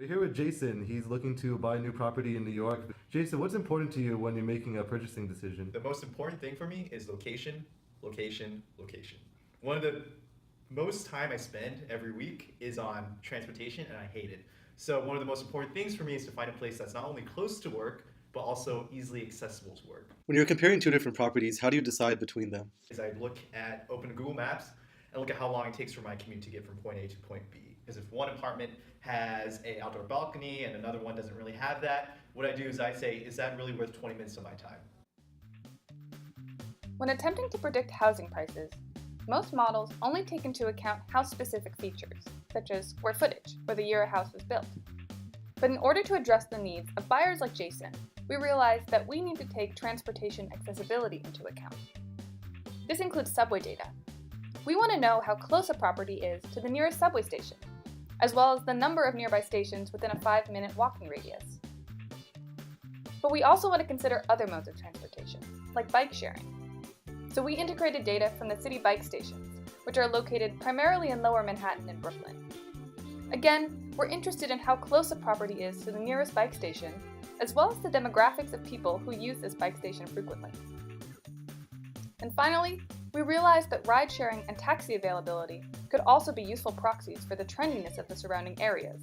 We're here with Jason. He's looking to buy a new property in New York. Jason, what's important to you when you're making a purchasing decision? The most important thing for me is location, location, location. One of the most time I spend every week is on transportation, and I hate it. So one of the most important things for me is to find a place that's not only close to work, but also easily accessible to work. When you're comparing two different properties, how do you decide between them? Is I open Google Maps and look at how long it takes for my commute to get from point A to point B. Because if one apartment has an outdoor balcony and another one doesn't really have that, what I do is I say, is that really worth 20 minutes of my time? When attempting to predict housing prices, most models only take into account house-specific features, such as square footage or the year a house was built. But in order to address the needs of buyers like Jason, we realized that we need to take transportation accessibility into account. This includes subway data. We want to know how close a property is to the nearest subway station, as well as the number of nearby stations within a 5-minute walking radius. But we also want to consider other modes of transportation, like bike sharing. So we integrated data from the city bike stations, which are located primarily in Lower Manhattan and Brooklyn. Again, we're interested in how close a property is to the nearest bike station, as well as the demographics of people who use this bike station frequently. And finally, we realized that ride-sharing and taxi availability could also be useful proxies for the trendiness of the surrounding areas.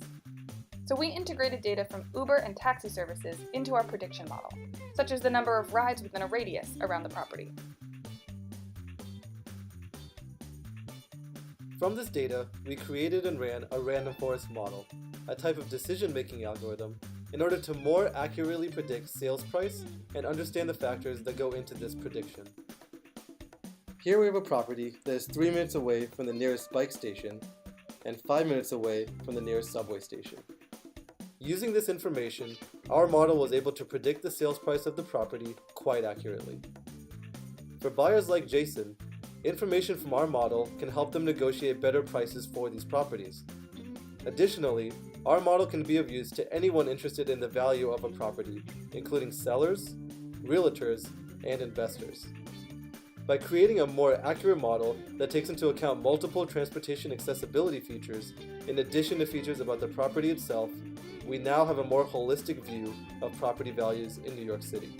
So we integrated data from Uber and taxi services into our prediction model, such as the number of rides within a radius around the property. From this data, we created and ran a random forest model, a type of decision-making algorithm, in order to more accurately predict sales price and understand the factors that go into this prediction. Here we have a property that is 3 minutes away from the nearest bike station and 5 minutes away from the nearest subway station. Using this information, our model was able to predict the sales price of the property quite accurately. For buyers like Jason, information from our model can help them negotiate better prices for these properties. Additionally, our model can be of use to anyone interested in the value of a property, including sellers, realtors, and investors. By creating a more accurate model that takes into account multiple transportation accessibility features, in addition to features about the property itself, we now have a more holistic view of property values in New York City.